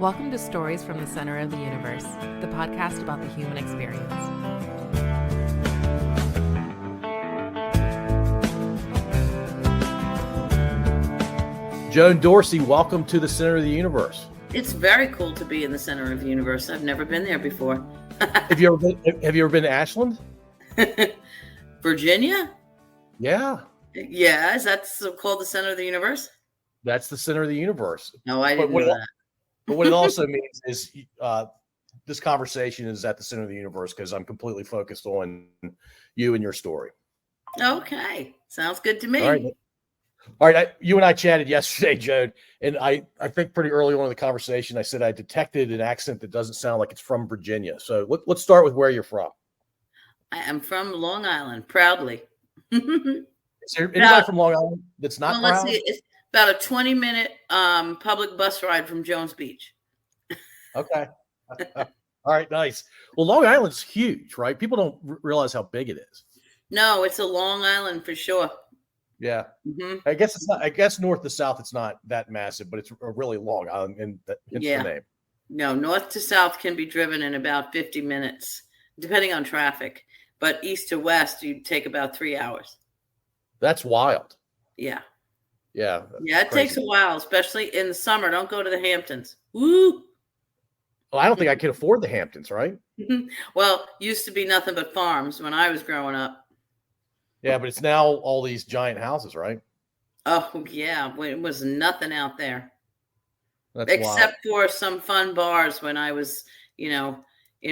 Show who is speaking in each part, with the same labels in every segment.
Speaker 1: Welcome to Stories from the Center of the Universe, the podcast about the human experience.
Speaker 2: Joan Dorsey, welcome to the Center of the Universe.
Speaker 3: It's very cool to be in the center of the universe. I've never been there before.
Speaker 2: Have you ever been to Ashland?
Speaker 3: Virginia?
Speaker 2: Yeah.
Speaker 3: Yeah, is that called the center of the universe?
Speaker 2: That's the center of the universe.
Speaker 3: No, I didn't know that.
Speaker 2: But what it also means is this conversation is at the center of the universe because I'm completely focused on you and your story.
Speaker 3: Okay. Sounds good to me.
Speaker 2: All right. You and I chatted yesterday, Joan, and I think pretty early on in the conversation, I said I detected an accent that doesn't sound like it's from Virginia. So let's start with where you're from.
Speaker 3: I am from Long Island, proudly.
Speaker 2: Is there anybody from Long Island that's not proud?
Speaker 3: Let's see. It's about a 20-minute public bus ride from Jones Beach.
Speaker 2: Okay. All right, nice. Well, Long Island's huge, right? People don't realize how big it is.
Speaker 3: No, it's a Long Island for sure.
Speaker 2: Yeah.
Speaker 3: Mm-hmm.
Speaker 2: I guess it's not. I guess north to south, it's not that massive, but it's a really long island, and that's the name.
Speaker 3: No, north to south can be driven in about 50 minutes, depending on traffic. But east to west, you take about 3 hours.
Speaker 2: That's wild.
Speaker 3: Yeah.
Speaker 2: Yeah.
Speaker 3: Yeah, it takes a while, especially in the summer. Don't go to the Hamptons. Woo!
Speaker 2: Well, I don't think I could afford the Hamptons, right?
Speaker 3: Well, used to be nothing but farms when I was growing up.
Speaker 2: Yeah, but it's now all these giant houses, right?
Speaker 3: Oh, yeah. It was nothing out there.
Speaker 2: That's
Speaker 3: except
Speaker 2: wild.
Speaker 3: For some fun bars when I was, in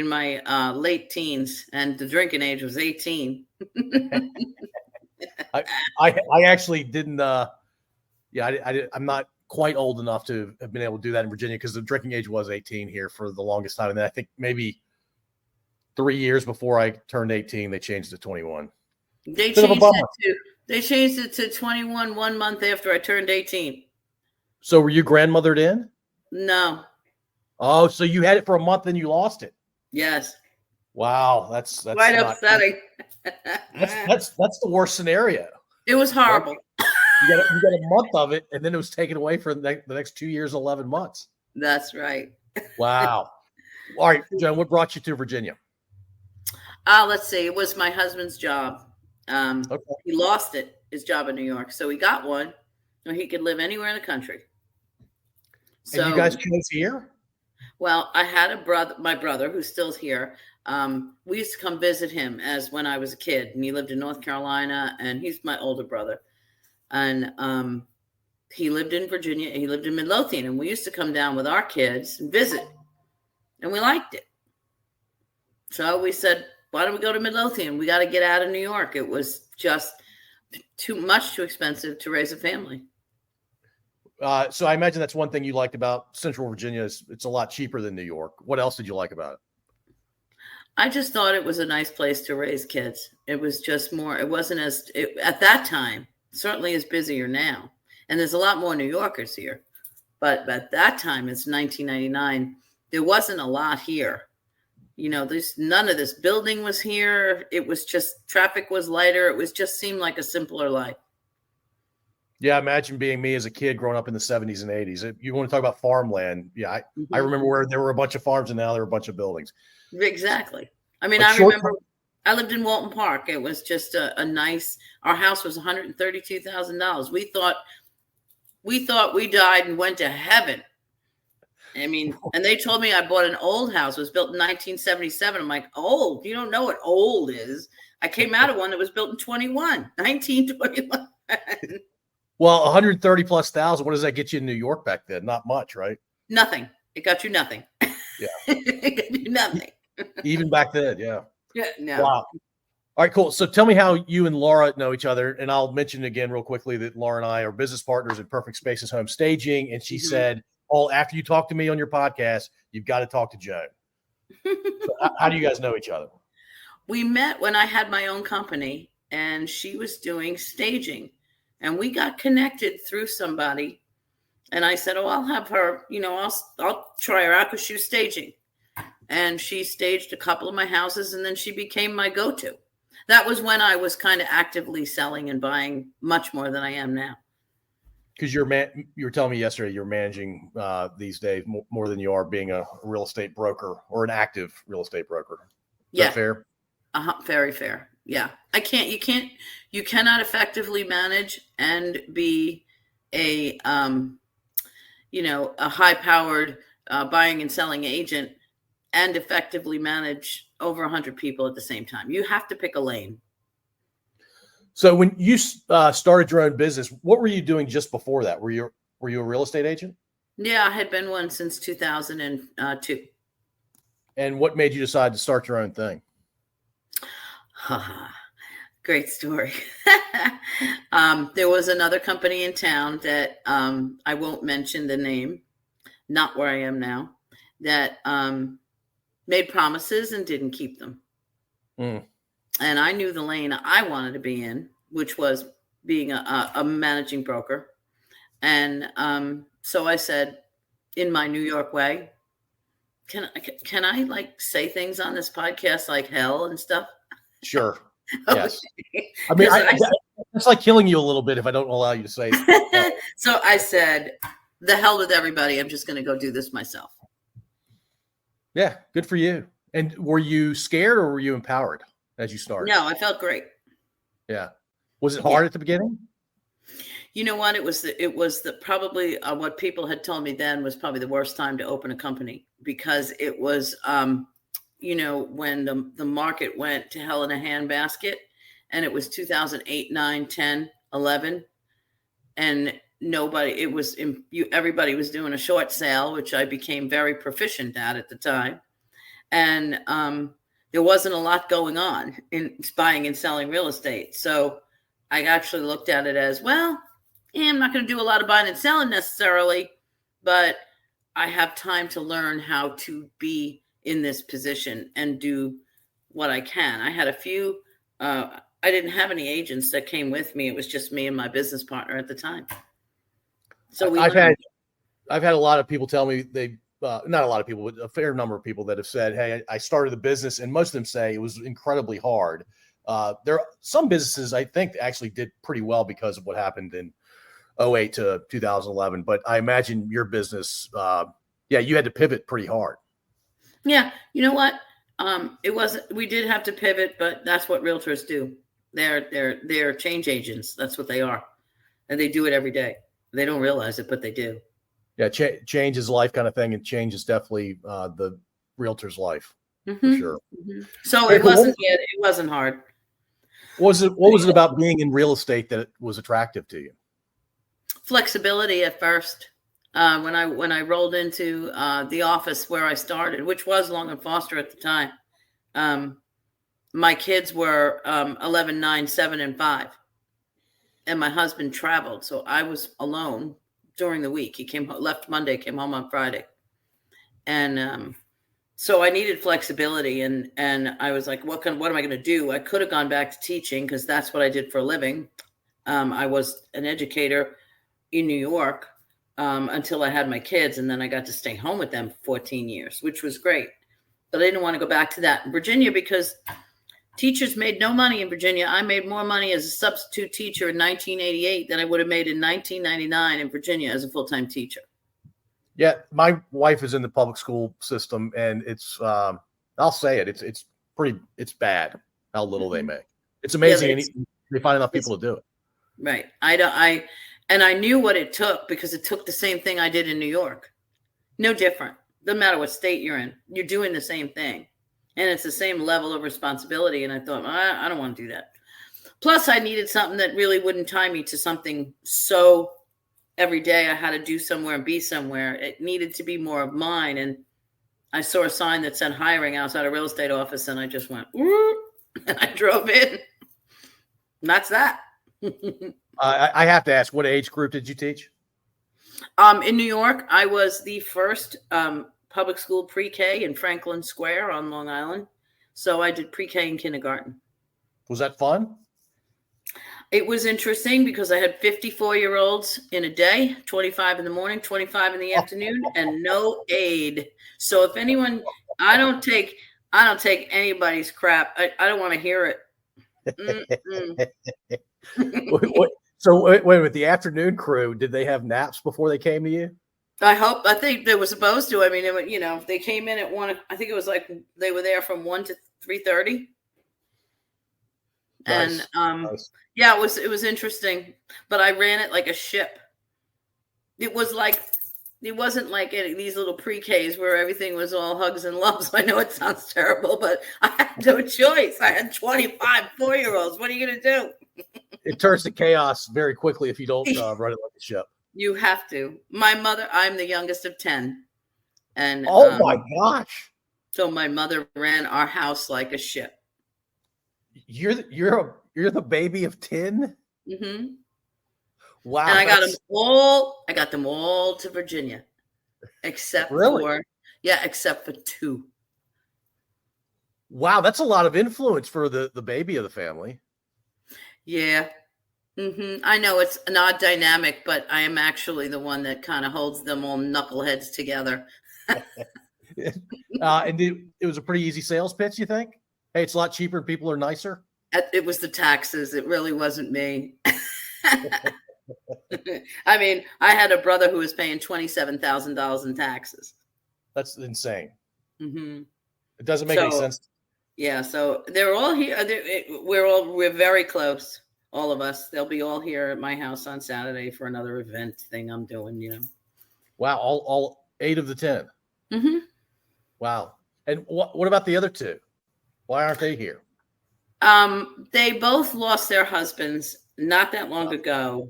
Speaker 3: my late teens, and the drinking age was 18.
Speaker 2: I actually didn't. I'm not quite old enough to have been able to do that in Virginia because the drinking age was 18 here for the longest time. And then I think maybe 3 years before I turned 18, they changed to 21.
Speaker 3: They changed it to 21 1 month after I turned 18.
Speaker 2: So were you grandmothered in?
Speaker 3: No.
Speaker 2: Oh, so you had it for a month and you lost it.
Speaker 3: Yes.
Speaker 2: Wow, that's
Speaker 3: quite upsetting.
Speaker 2: That's the worst scenario.
Speaker 3: It was horrible.
Speaker 2: You got a month of it, and then it was taken away for the next 2 years, 11 months.
Speaker 3: That's right.
Speaker 2: Wow. All right, Joan, what brought you to Virginia?
Speaker 3: Let's see. It was my husband's job.
Speaker 2: Okay.
Speaker 3: He lost his job in New York, so he got one, so he could live anywhere in the country.
Speaker 2: So, and you guys chose here?
Speaker 3: Well, I had my brother, who's still here. We used to come visit him as when I was a kid, and he lived in North Carolina, and he's my older brother. And he lived in Virginia, and he lived in Midlothian, and we used to come down with our kids and visit, and we liked it. So we said, why don't we go to Midlothian? We got to get out of New York. It was just too expensive to raise a family.
Speaker 2: So I imagine that's one thing you liked about Central Virginia is it's a lot cheaper than New York. What else did you like about it?
Speaker 3: I just thought it was a nice place to raise kids. It was just more, it wasn't at that time, certainly is busier now. And there's a lot more New Yorkers here. But at that time, it's 1999, there wasn't a lot here. There's none of this building was here. It was just traffic was lighter. It was just seemed like a simpler life.
Speaker 2: Yeah, imagine being me as a kid growing up in the 70s and 80s. You want to talk about farmland. Yeah, I remember where there were a bunch of farms and now there are a bunch of buildings.
Speaker 3: Exactly. I mean, I remember I lived in Walton Park. It was just a nice, our house was $132,000. We thought we died and went to heaven. I mean, and they told me I bought an old house. It was built in 1977. I'm like, old? You don't know what old is. I came out of one that was built in 1921.
Speaker 2: Well, 130 plus thousand. What does that get you in New York back then? Not much, right?
Speaker 3: Nothing. It got you nothing.
Speaker 2: Yeah.
Speaker 3: It got you nothing.
Speaker 2: Even back then, yeah.
Speaker 3: Yeah. No.
Speaker 2: Wow. All right, cool. So tell me how you and Laura know each other. And I'll mention again real quickly that Laura and I are business partners at Perfect Spaces Home Staging. And she said, after you talk to me on your podcast, you've got to talk to Joan. So how do you guys know each other?
Speaker 3: We met when I had my own company and she was doing staging and we got connected through somebody. And I said, I'll have her, I'll try her out because she was staging. And she staged a couple of my houses and then she became my go-to. That was when I was kind of actively selling and buying much more than I am now.
Speaker 2: Because you were telling me yesterday you're managing these days more than you are being a real estate broker or an active real estate broker. Is that fair?
Speaker 3: Very fair. Yeah. You cannot effectively manage and be a high powered buying and selling agent and effectively manage over 100 people at the same time. You have to pick a lane.
Speaker 2: So when you started your own business, what were you doing just before that? Were you a real estate agent?
Speaker 3: Yeah, I had been one since 2002.
Speaker 2: And what made you decide to start your own thing?
Speaker 3: Great story. There was another company in town that I won't mention the name, not where I am now, that made promises and didn't keep them. And I knew the lane I wanted to be in, which was being a managing broker. And so I said, in my New York way, can I like say things on this podcast like hell and stuff?
Speaker 2: Sure. Yes. I mean, it's like killing you a little bit if I don't allow you to say it.
Speaker 3: So I said, the hell with everybody. I'm just going to go do this myself.
Speaker 2: Yeah. Good for you. And were you scared or were you empowered as you started?
Speaker 3: No, I felt great.
Speaker 2: Yeah. Was it hard at the beginning?
Speaker 3: You know what? It was probably what people had told me then was probably the worst time to open a company, because it was, when the market went to hell in a handbasket, and it was 2008, 9, 10, 11. And everybody was doing a short sale, which I became very proficient at the time. And there wasn't a lot going on in buying and selling real estate. So I actually looked at it as, well, I'm not going to do a lot of buying and selling necessarily, but I have time to learn how to be in this position and do what I can. I had a few, I didn't have any agents that came with me. It was just me and my business partner at the time. So I've had
Speaker 2: a lot of people tell me not a lot of people, but a fair number of people that have said, hey, I started the business, and most of them say it was incredibly hard. There are some businesses I think actually did pretty well because of what happened in 2008 to 2011. But I imagine your business, you had to pivot pretty hard.
Speaker 3: Yeah. You know what? We did have to pivot, but that's what realtors do. They're change agents. That's what they are. And they do it every day. They don't realize it, but they do.
Speaker 2: Yeah. Change is life kind of thing. And change is definitely the realtor's life for sure.
Speaker 3: Mm-hmm. So it wasn't hard.
Speaker 2: What was it about being in real estate that was attractive to you?
Speaker 3: Flexibility at first. When I rolled into the office where I started, which was Long and Foster at the time, my kids were 11, 9, 7, and 5, and my husband traveled, so I was alone during the week. He left Monday, came home on Friday, and so I needed flexibility, and I was like, what am I going to do? I could have gone back to teaching because that's what I did for a living. I was an educator in New York. Until I had my kids, and then I got to stay home with them for 14 years, which was great. But I didn't want to go back to that in Virginia because teachers made no money in Virginia. I made more money as a substitute teacher in 1988 than I would have made in 1999 in Virginia as a full-time teacher.
Speaker 2: Yeah, my wife is in the public school system, and it's I'll say it, it's bad how little they make. It's amazing they find enough people to do it.
Speaker 3: Right. And I knew what it took because it took the same thing I did in New York. No different. Doesn't matter what state you're in. You're doing the same thing. And it's the same level of responsibility. And I thought, I don't want to do that. Plus, I needed something that really wouldn't tie me to something so every day I had to do somewhere and be somewhere. It needed to be more of mine. And I saw a sign that said hiring outside a real estate office. And I just went, and I drove in. And that's that.
Speaker 2: I have to ask, what age group did you teach?
Speaker 3: In New York, I was the first public school pre-K in Franklin Square on Long Island. So I did pre-K and kindergarten.
Speaker 2: Was that fun?
Speaker 3: It was interesting because I had 54-year-olds in a day, 25 in the morning, 25 in the afternoon, and no aid. So if anyone, I don't take anybody's crap. I don't want to hear it.
Speaker 2: So wait a minute, the afternoon crew, did they have naps before they came to you?
Speaker 3: I think they were supposed to. I mean, they came in at 1. I think it was like they were there from 1 to 3:30.
Speaker 2: Nice.
Speaker 3: And
Speaker 2: Nice.
Speaker 3: yeah, it was interesting, but I ran it like a ship. It wasn't like these little pre-Ks where everything was all hugs and loves. I know it sounds terrible, but I had no choice. I had 25 4-year-olds. What are you going to do?
Speaker 2: It turns to chaos very quickly if you don't run it like a ship.
Speaker 3: You have to. My mother, I'm the youngest of 10. And
Speaker 2: oh my gosh.
Speaker 3: So my mother ran our house like a ship.
Speaker 2: You're the baby of 10?
Speaker 3: Mm-hmm.
Speaker 2: Wow.
Speaker 3: And I got them all to Virginia. Except for 2.
Speaker 2: Wow, that's a lot of influence for the baby of the family.
Speaker 3: Yeah. Mm-hmm. I know it's an odd dynamic, but I am actually the one that kind of holds them all knuckleheads together.
Speaker 2: And it was a pretty easy sales pitch, you think? Hey, it's a lot cheaper and people are nicer.
Speaker 3: It was the taxes. It really wasn't me. I mean, I had a brother who was paying $27,000 in taxes.
Speaker 2: That's insane.
Speaker 3: Mm-hmm.
Speaker 2: It doesn't make any sense.
Speaker 3: Yeah, so they're all here. We're very close, all of us. They'll be all here at my house on Saturday for another event thing I'm doing.
Speaker 2: Wow, all 8 of the 10.
Speaker 3: Mm-hmm.
Speaker 2: Wow. And what about the other 2? Why aren't they here?
Speaker 3: They both lost their husbands not that long ago,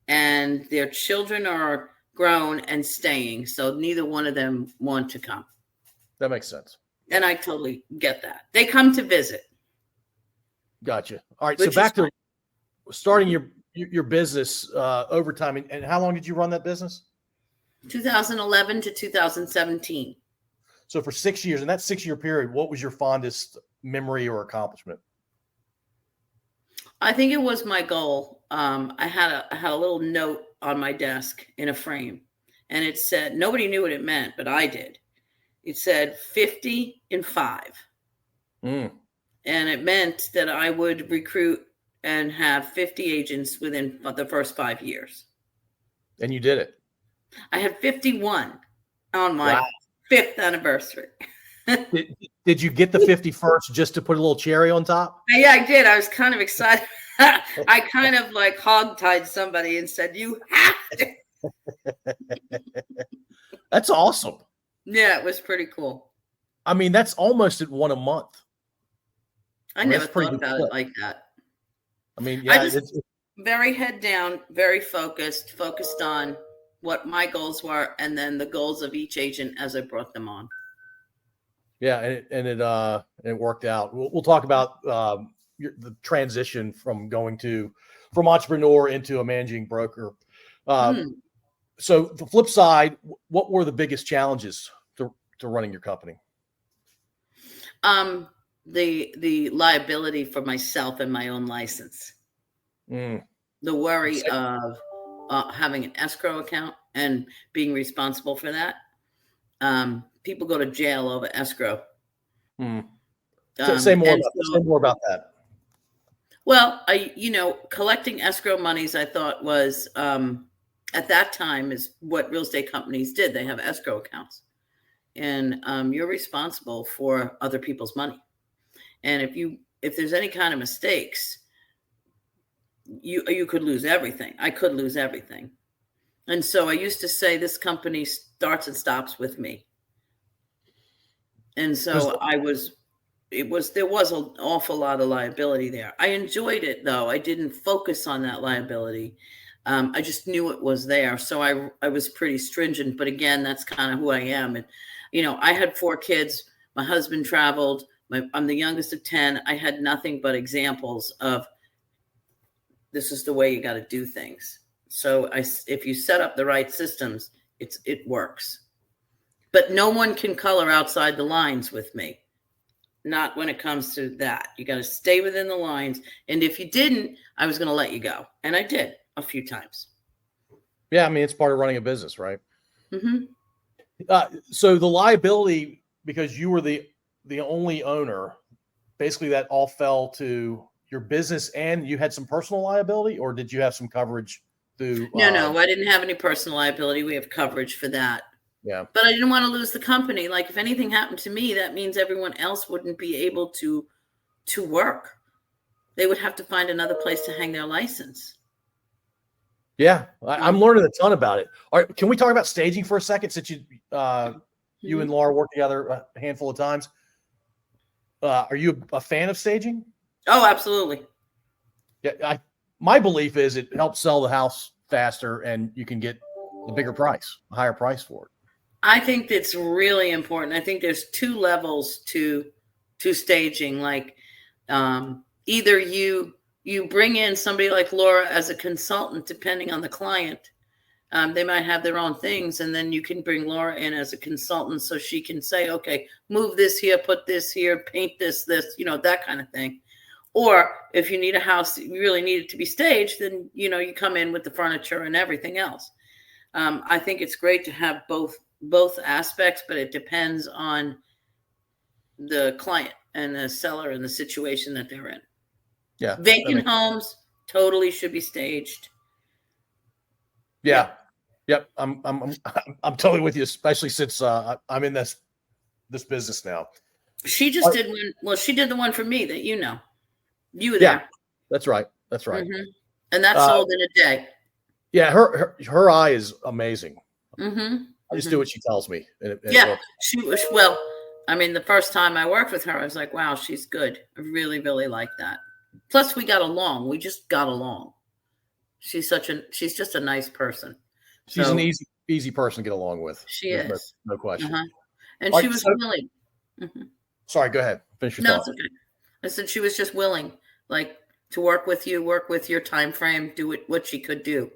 Speaker 3: and their children are grown and staying, so neither one of them want to come.
Speaker 2: That makes sense.
Speaker 3: And I totally get that. They come to visit.
Speaker 2: Gotcha. All right, so back to starting your business over time. And how long did you run that business?
Speaker 3: 2011 to 2017.
Speaker 2: So for 6 years, in that 6-year period, what was your fondest memory or accomplishment?
Speaker 3: I think it was my goal. I had a little note on my desk in a frame, and it said, nobody knew what it meant, but I did. It said 50 in 5.
Speaker 2: Mm.
Speaker 3: And it meant that I would recruit and have 50 agents within the first 5 years.
Speaker 2: And you did it.
Speaker 3: I had 51 on my 5th anniversary.
Speaker 2: Did you get the 51st just to put a little cherry on top?
Speaker 3: Yeah, I did. I was kind of excited. I kind of like hogtied somebody and said, "You have to."
Speaker 2: That's awesome.
Speaker 3: Yeah, it was pretty cool.
Speaker 2: I mean, that's almost at 1 a month.
Speaker 3: I never thought about it like that.
Speaker 2: I mean, yeah,
Speaker 3: it's very head down, very focused on what my goals were, and then the goals of each agent as I brought them on.
Speaker 2: Yeah, and it worked out. We'll talk about the transition from entrepreneur into a managing broker. So the flip side, what were the biggest challenges to running your company?
Speaker 3: The liability for myself and my own license. The worry of having an escrow account and being responsible for that. People go to jail over escrow.
Speaker 2: Say more about that.
Speaker 3: Well, collecting escrow monies, I thought was at that time is what real estate companies did. They have escrow accounts, and you're responsible for other people's money. And if there's any kind of mistakes, you could lose everything. I could lose everything. And so I used to say this company starts and stops with me. And so there was an awful lot of liability there. I enjoyed it though. I didn't focus on that liability. I just knew it was there. So I was pretty stringent, but again, that's kind of who I am. And, I had 4 kids. My husband traveled. I'm the youngest of 10. I had nothing but examples of this is the way you got to do things. So if you set up the right systems, it works. But no one can color outside the lines with me. Not when it comes to that. You got to stay within the lines. And if you didn't, I was going to let you go. And I did a few times.
Speaker 2: Yeah, I mean, it's part of running a business, right?
Speaker 3: Mm-hmm.
Speaker 2: So the liability, because you were the only owner, basically that all fell to your business and you had some personal liability, or did you have some coverage through?
Speaker 3: No, I didn't have any personal liability. We have coverage for that.
Speaker 2: Yeah.
Speaker 3: But I didn't want to lose the company. Like if anything happened to me, that means everyone else wouldn't be able to work. They would have to find another place to hang their license.
Speaker 2: Yeah, I'm learning a ton about it. All right, can we talk about staging for a second? Since you and Laura worked together a handful of times, are you a fan of staging?
Speaker 3: Oh, absolutely.
Speaker 2: Yeah, my belief is it helps sell the house faster, and you can get a bigger price, a higher price for it.
Speaker 3: I think it's really important. I think there's two levels to staging. Like either you bring in somebody like Laura as a consultant, depending on the client. They might have their own things, and then you can bring Laura in as a consultant so she can say, okay, move this here, put this here, paint this, that kind of thing. Or if you need a house, you really need it to be staged, then, you come in with the furniture and everything else. I think it's great to have both aspects, but it depends on the client and the seller and the situation that they're in.
Speaker 2: Yeah.
Speaker 3: Vacant homes totally should be staged.
Speaker 2: Yeah. Yep. I'm totally with you, especially since I'm in this business now.
Speaker 3: She just did one. Well, she did the one for me that you were there.
Speaker 2: Yeah, that's right. That's right.
Speaker 3: Mm-hmm. And that sold in a day.
Speaker 2: Yeah. Her eye is amazing.
Speaker 3: Mm-hmm.
Speaker 2: I just do what she tells me.
Speaker 3: She was, well, I mean, the first time I worked with her, I was like, wow, she's good. I really, really like that. Plus we got along. We just got along. She's just a nice person.
Speaker 2: She's an easy person to get along with.
Speaker 3: She is.
Speaker 2: No question.
Speaker 3: Uh-huh. And she was willing. Mm-hmm.
Speaker 2: Sorry, go ahead. Finish your thought.
Speaker 3: No, it's okay. I said she was just willing, like, to work with you, work with your time frame, do what she could do.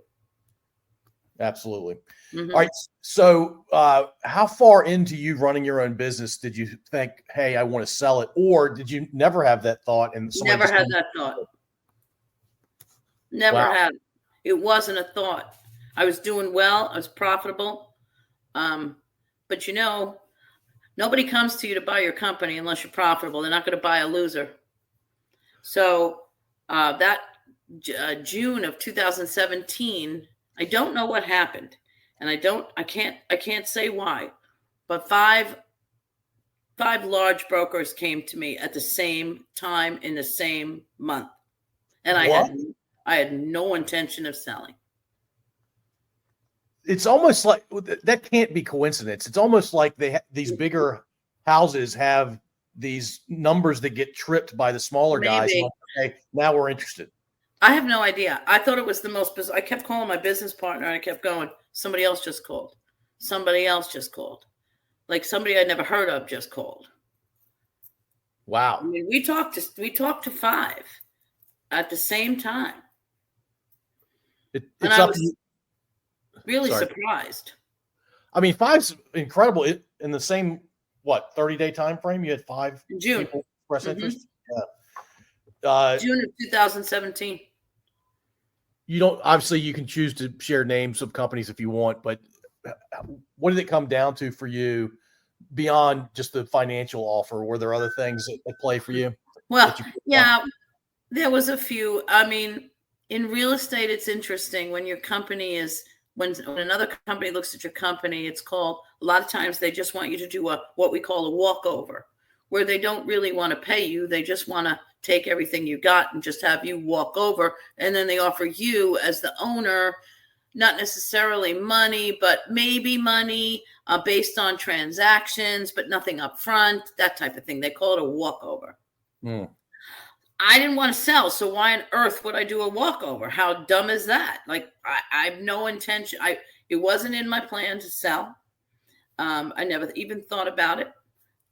Speaker 2: Absolutely.
Speaker 3: Mm-hmm.
Speaker 2: All right. So how far into you running your own business did you think, hey, I want to sell it? Or did you never have that thought? And
Speaker 3: never had that thought. Never had. It wasn't a thought. I was doing well. I was profitable. But nobody comes to you to buy your company unless you're profitable. They're not going to buy a loser. So that June of 2017, I don't know what happened, and I can't say why, but five large brokers came to me at the same time in the same month, and I had no intention of selling.
Speaker 2: It's almost like that can't be coincidence. It's almost like these bigger houses have these numbers that get tripped by the smaller guys. Okay, now we're interested.
Speaker 3: I have no idea. I thought it was the most bizarre. I kept calling my business partner, and I kept going, somebody else just called. Somebody else just called. Like somebody I'd never heard of just called.
Speaker 2: Wow.
Speaker 3: I mean, we talked to five at the same time.
Speaker 2: It's
Speaker 3: and I was really surprised.
Speaker 2: I mean, five's incredible. In the same, 30-day time frame, you had five
Speaker 3: June.
Speaker 2: people express interest?
Speaker 3: Yeah. June of 2017.
Speaker 2: You don't, obviously you can choose to share names of companies if you want, but what did it come down to for you beyond just the financial offer? Were there other things at play for you?
Speaker 3: Well, yeah, there was a few. I mean, in real estate, it's interesting when your company when another company looks at your company, it's called, a lot of times they just want you to do what we call a walkover, where they don't really want to pay you. They just want to take everything you got and just have you walk over. And then they offer you as the owner, not necessarily money, but maybe money based on transactions, but nothing up front, that type of thing. They call it a walkover.
Speaker 2: Mm.
Speaker 3: I didn't want to sell. So why on earth would I do a walkover? How dumb is that? Like, I have no intention. It wasn't in my plan to sell. I never even thought about it.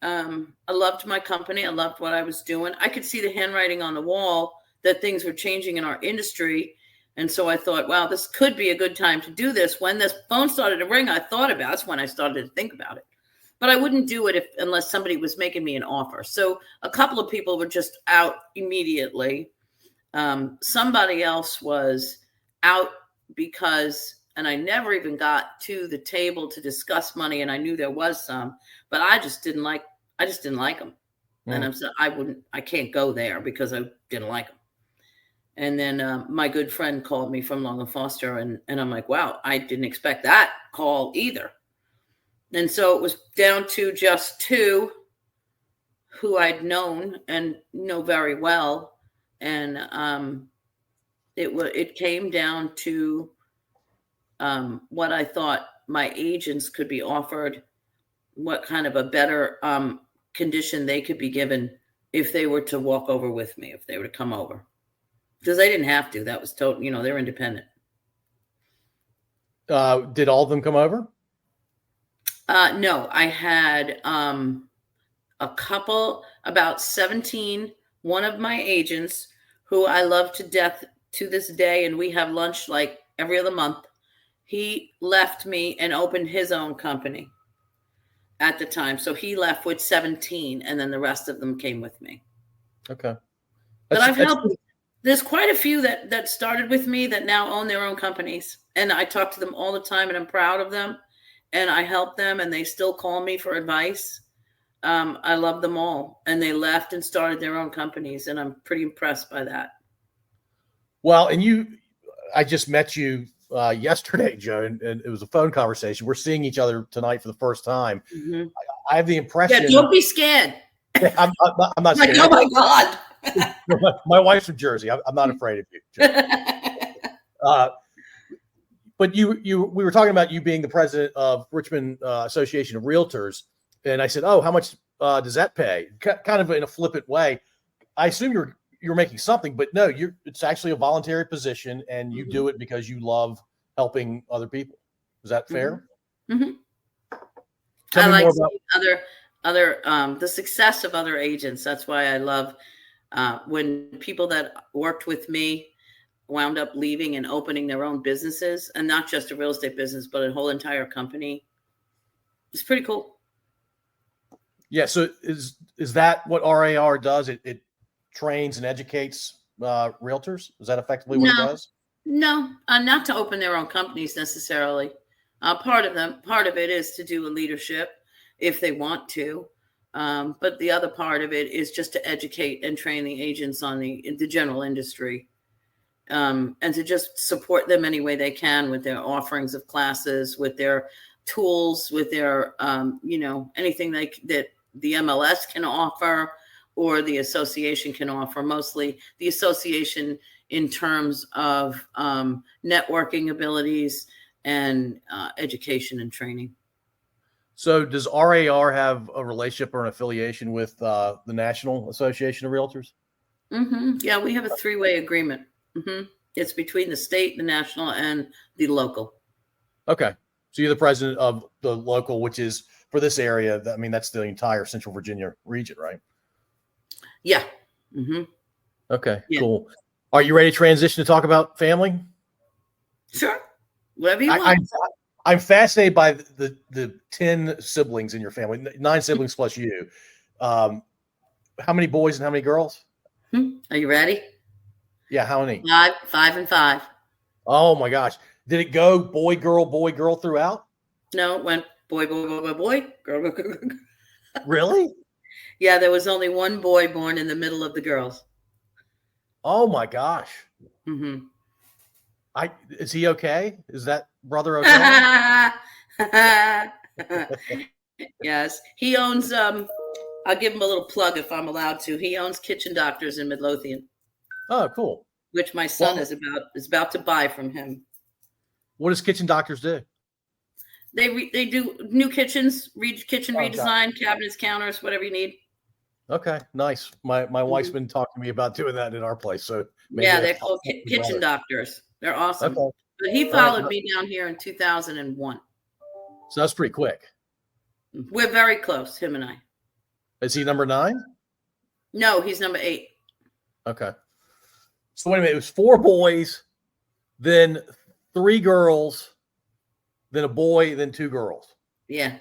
Speaker 3: I loved my company. I loved what I was doing. I could see the handwriting on the wall that things were changing in our industry. And so I thought, wow, this could be a good time to do this. When this phone started to ring, I thought about it. That's when I started to think about it. But I wouldn't do it unless somebody was making me an offer. So a couple of people were just out immediately. Somebody else was out because, and I never even got to the table to discuss money, and I knew there was some, but I just didn't like them. Mm. And I can't go there because I didn't like them. And then my good friend called me from Long and Foster, and I'm like, wow, I didn't expect that call either. And so it was down to just two who I'd known and know very well. And it came down to what I thought my agents could be offered, what kind of a better condition they could be given if they were to walk over with me, if they were to come over. Because they didn't have to. That was total, they're independent.
Speaker 2: Did all of them come over?
Speaker 3: No, I had a couple, about 17, one of my agents who I love to death to this day, and we have lunch like every other month. He left me and opened his own company at the time. So he left with 17, and then the rest of them came with me.
Speaker 2: Okay.
Speaker 3: But I've helped. There's quite a few that started with me that now own their own companies. And I talk to them all the time, and I'm proud of them. And I help them, and they still call me for advice. I love them all. And they left and started their own companies, and I'm pretty impressed by that.
Speaker 2: Well, and I just met you yesterday, Joan, and it was a phone conversation. We're seeing each other tonight for the first time.
Speaker 3: Mm-hmm.
Speaker 2: I have the impression.
Speaker 3: Yeah, don't be scared.
Speaker 2: I'm not scared.
Speaker 3: Like, oh my God.
Speaker 2: My wife's from Jersey. I'm not afraid of you. But we were talking about you being the president of Richmond Association of Realtors, and I said, "Oh, how much does that pay?" Kind of in a flippant way. I assume you're making something, but no, it's actually a voluntary position, and you do it because you love helping other people. Is that fair?
Speaker 3: Mm-hmm.
Speaker 2: Tell me more about
Speaker 3: other the success of other agents. That's why I love when people that worked with me wound up leaving and opening their own businesses, and not just a real estate business, but a whole entire company. It's pretty cool. Yeah.
Speaker 2: So is that what RAR does? It trains and educates realtors? Is that effectively what it does?
Speaker 3: No, not to open their own companies necessarily. Part of it is to do a leadership if they want to. But the other part of it is just to educate and train the agents on the general industry, and to just support them any way they can with their offerings of classes, with their tools, with their, anything that the MLS can offer or the association can offer. Mostly the association in terms of networking abilities and education and training.
Speaker 2: So does RAR have a relationship or an affiliation with the National Association of Realtors?
Speaker 3: Mm-hmm. Yeah, we have a 3-way agreement. Mm-hmm. It's between the state, the national, and the local.
Speaker 2: Okay. So you're the president of the local, which is for this area. That's the entire Central Virginia region, right?
Speaker 3: Yeah. Mm-hmm.
Speaker 2: Okay, yeah. Cool. Are you ready to transition to talk about family?
Speaker 3: Sure. Whatever you want.
Speaker 2: I'm fascinated by the 10 siblings in your family, 9 siblings plus you. How many boys and how many girls?
Speaker 3: Are you ready?
Speaker 2: Yeah, how many?
Speaker 3: 5 and 5.
Speaker 2: Oh my gosh. Did it go boy, girl throughout?
Speaker 3: No, it went boy, girl.
Speaker 2: Really?
Speaker 3: Yeah, there was only one boy born in the middle of the girls.
Speaker 2: Oh my gosh.
Speaker 3: Mm-hmm.
Speaker 2: Is he okay? Is that brother okay?
Speaker 3: Yes. He owns I'll give him a little plug if I'm allowed to. He owns Kitchen Doctors in Midlothian.
Speaker 2: Oh, cool.
Speaker 3: Which my son is about to buy from him.
Speaker 2: What does Kitchen Doctors do?
Speaker 3: They do new kitchens, kitchen redesign, cabinets, counters, whatever you need.
Speaker 2: Okay, nice. My wife's been talking to me about doing that in our place. So
Speaker 3: they're called Kitchen Doctors. They're awesome. Okay. But he followed me down here in 2001.
Speaker 2: So that's pretty quick.
Speaker 3: We're very close, him and I.
Speaker 2: Is he number 9?
Speaker 3: No, he's number 8.
Speaker 2: Okay. So wait a minute. It was 4 boys, then 3 girls, then a boy, then 2 girls.
Speaker 3: Yeah.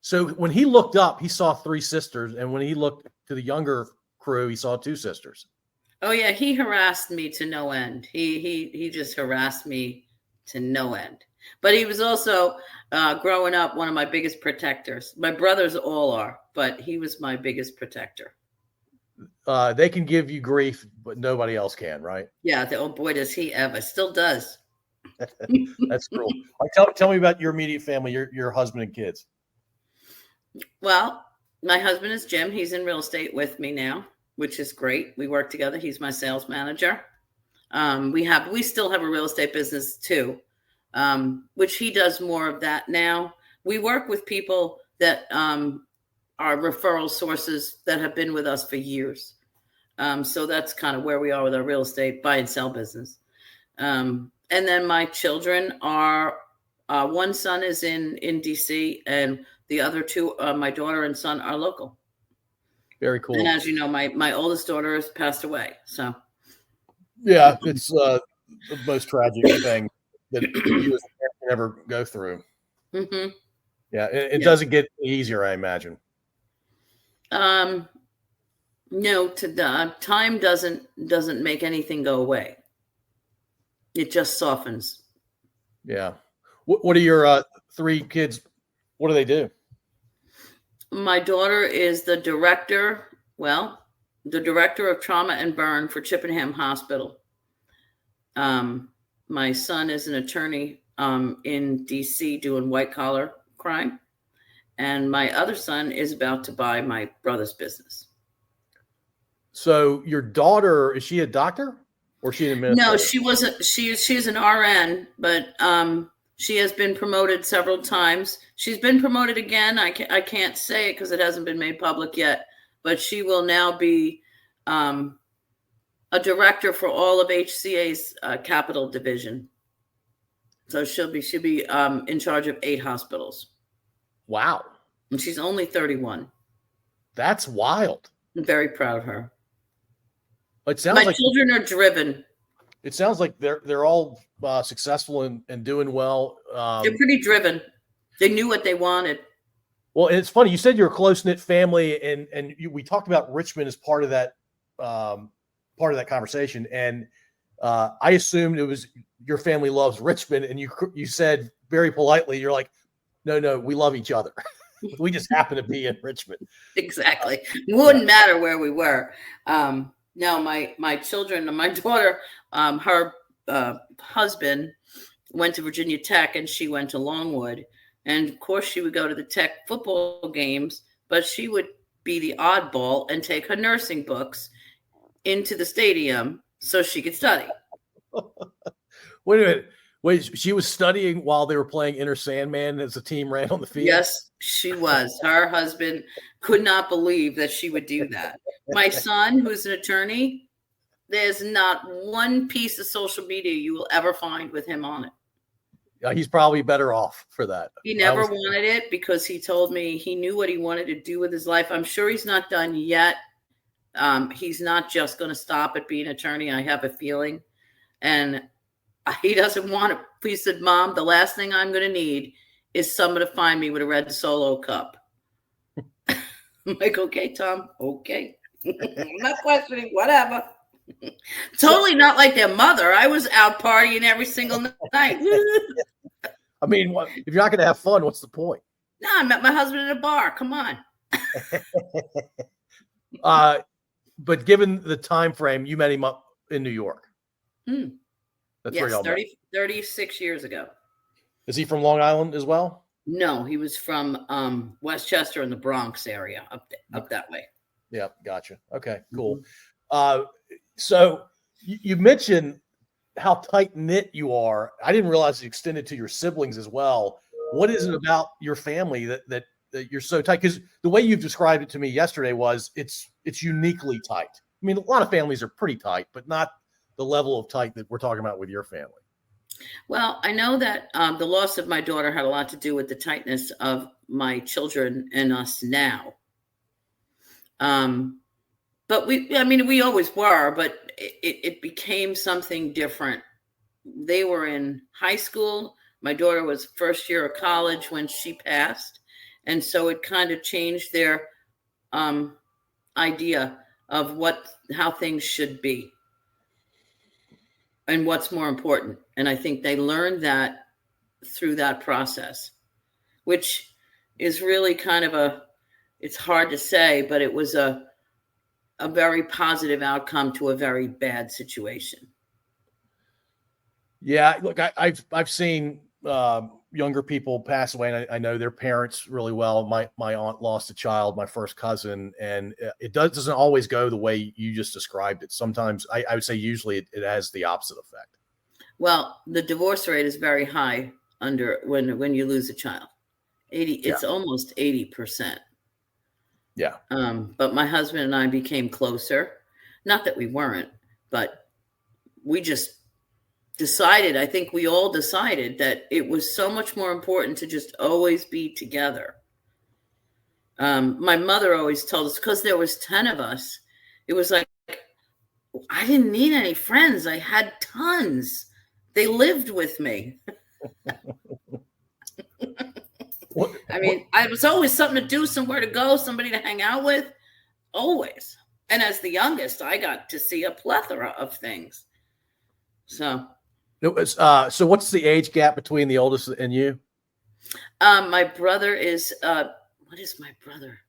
Speaker 2: So when he looked up, he saw 3 sisters, and when he looked to the younger crew, he saw 2 sisters.
Speaker 3: Oh yeah, he harassed me to no end. He just harassed me to no end. But he was also growing up one of my biggest protectors. My brothers all are, but he was my biggest protector.
Speaker 2: they can give you grief, but nobody else can, right?
Speaker 3: Yeah. Oh boy, does he ever? Still does.
Speaker 2: That's cool. Tell me about your immediate family, your husband and kids.
Speaker 3: Well, my husband is Jim. He's in real estate with me now, which is great. We work together. He's my sales manager. We still have a real estate business too, which he does more of that now. We work with people that are referral sources that have been with us for years. So that's kind of where we are with our real estate buy and sell business. And then my children are, one son is in DC, and the other two, my daughter and son, are local.
Speaker 2: Very cool.
Speaker 3: And as you know, my oldest daughter has passed away. So
Speaker 2: yeah, it's the most tragic thing that you as a parent can ever go through.
Speaker 3: Mm-hmm.
Speaker 2: Yeah, it doesn't get easier, I imagine.
Speaker 3: No, time doesn't make anything go away. It just softens.
Speaker 2: Yeah. What are your 3 kids? What do they do?
Speaker 3: My daughter is the director of trauma and burn for Chippenham Hospital. My son is an attorney in DC doing white collar crime. And my other son is about to buy my brother's business.
Speaker 2: So your daughter, is she a doctor or is she an administrator?
Speaker 3: No, she wasn't. She's an RN, but she has been promoted several times. She's been promoted again. I can't say it because it hasn't been made public yet, but she will now be a director for all of HCA's capital division. So she'll be in charge of 8 hospitals.
Speaker 2: Wow.
Speaker 3: And she's only 31.
Speaker 2: That's wild.
Speaker 3: I'm very proud of her.
Speaker 2: It sounds
Speaker 3: My children are driven.
Speaker 2: It sounds like they're all successful and doing well.
Speaker 3: They're pretty driven. They knew what they wanted.
Speaker 2: Well, and it's funny. You said you're a close-knit family, and we talked about Richmond as part of that conversation. And I assumed it was your family loves Richmond, and you said very politely, you're like, no, we love each other. We just happen to be in Richmond.
Speaker 3: Exactly. It wouldn't matter where we were. No, my children and my daughter, her husband went to Virginia Tech and she went to Longwood. And of course she would go to the Tech football games, but she would be the oddball and take her nursing books into the stadium so she could study.
Speaker 2: Wait a minute. Wait, she was studying while they were playing Enter Sandman as the team ran on the field?
Speaker 3: Yes, she was. Her husband could not believe that she would do that. My son, who's an attorney, there's not one piece of social media you will ever find with him on it.
Speaker 2: Yeah, he's probably better off for that.
Speaker 3: He never wanted it because he told me he knew what he wanted to do with his life. I'm sure he's not done yet. He's not just going to stop at being an attorney. I have a feeling. And he doesn't want it. He said, Mom, the last thing I'm going to need is someone to find me with a red Solo cup. I'm like, okay, Tom, okay. I'm not questioning, whatever. Totally not like their mother. I was out partying every single night.
Speaker 2: I mean, if you're not going to have fun, what's the point?
Speaker 3: No, I met my husband at a bar. Come on.
Speaker 2: But given the time frame, you met him up in New York. That's where y'all met.
Speaker 3: 36 years ago.
Speaker 2: Is he from Long Island as well?
Speaker 3: No, he was from Westchester in the Bronx area, up that way.
Speaker 2: Yeah, gotcha. Okay, cool. So you mentioned how tight-knit you are. I didn't realize it extended to your siblings as well. What is it about your family that you're so tight? Because the way you've described it to me yesterday was it's uniquely tight. I mean, a lot of families are pretty tight, but not the level of tight that we're talking about with your family.
Speaker 3: Well, I know that the loss of my daughter had a lot to do with the tightness of my children and us now. But we always were, but it became something different. They were in high school. My daughter was first year of college when she passed. And so it kind of changed their idea of how things should be and what's more important. And I think they learned that through that process, which is really kind of it's hard to say, but it was a very positive outcome to a very bad situation.
Speaker 2: Yeah, look, I've seen younger people pass away, and I know their parents really well. My aunt lost a child, my first cousin, and it doesn't always go the way you just described it. Sometimes I would say usually it has the opposite effect.
Speaker 3: Well, the divorce rate is very high when you lose a child. It's almost 80%.
Speaker 2: Yeah.
Speaker 3: But my husband and I became closer. Not that we weren't, but we just decided, I think we all decided that it was so much more important to just always be together. My mother always told us, because there was 10 of us, it was like, I didn't need any friends. I had tons. They lived with me. I mean, I was always something to do, somewhere to go, somebody to hang out with, always. And as the youngest, I got to see a plethora of things. So
Speaker 2: what's the age gap between the oldest and you?
Speaker 3: My brother is, what is my brother?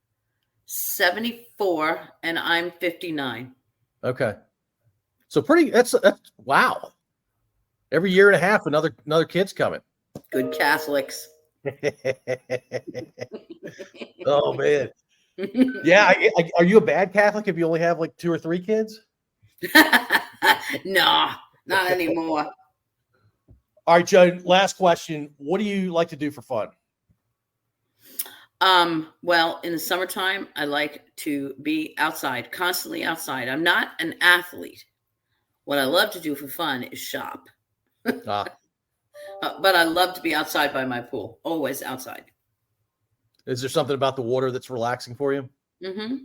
Speaker 3: 74, and I'm 59.
Speaker 2: Okay. So that's wow. Every year and a half, another kid's coming.
Speaker 3: Good Catholics.
Speaker 2: Oh man. Yeah. Are you a bad Catholic if you only have like 2 or 3 kids?
Speaker 3: No, not anymore.
Speaker 2: All right, Joan, last question. What do you like to do for fun?
Speaker 3: Well, in the summertime, I like to be outside, constantly outside. I'm not an athlete. What I love to do for fun is shop. But I love to be outside by my pool, always outside.
Speaker 2: Is there something about the water that's relaxing for you?
Speaker 3: Mm-hmm.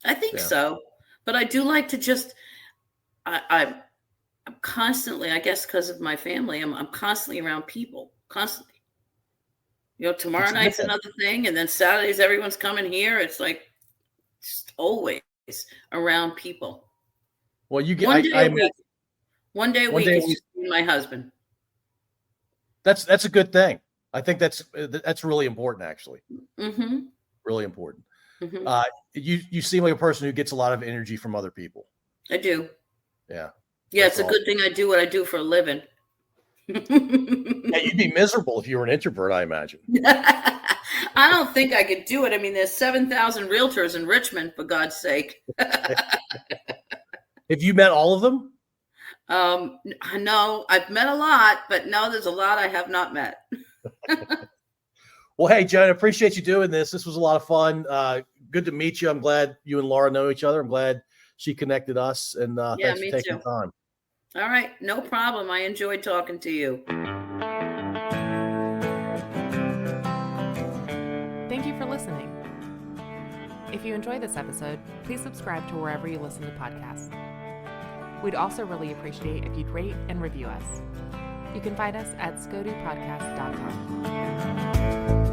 Speaker 3: I think so. But I do like to just, I'm constantly, I guess because of my family, I'm constantly around people, constantly. You know, tomorrow night's another thing, and then Saturdays, everyone's coming here. It's like just always around people.
Speaker 2: Well, you get
Speaker 3: one day a week is just me and my husband.
Speaker 2: That's a good thing. I think that's really important, actually.
Speaker 3: Mm-hmm.
Speaker 2: Really important.
Speaker 3: Mm-hmm.
Speaker 2: You seem like a person who gets a lot of energy from other people.
Speaker 3: I do.
Speaker 2: Yeah.
Speaker 3: Yeah, it's a good thing I do what I do for a living.
Speaker 2: Yeah, you'd be miserable if you were an introvert, I imagine.
Speaker 3: I don't think I could do it. I mean, there's 7,000 realtors in Richmond, for God's sake.
Speaker 2: Have you met all of them?
Speaker 3: No, I've met a lot, but no, there's a lot I have not met.
Speaker 2: Well, hey, Joan, I appreciate you doing this. This was a lot of fun. Good to meet you. I'm glad you and Laura know each other. I'm glad she connected us, and thanks for taking the time.
Speaker 3: All right, no problem. I enjoyed talking to you.
Speaker 1: Thank you for listening. If you enjoyed this episode, please subscribe to wherever you listen to podcasts. We'd also really appreciate if you'd rate and review us. You can find us at scodupodcast.com.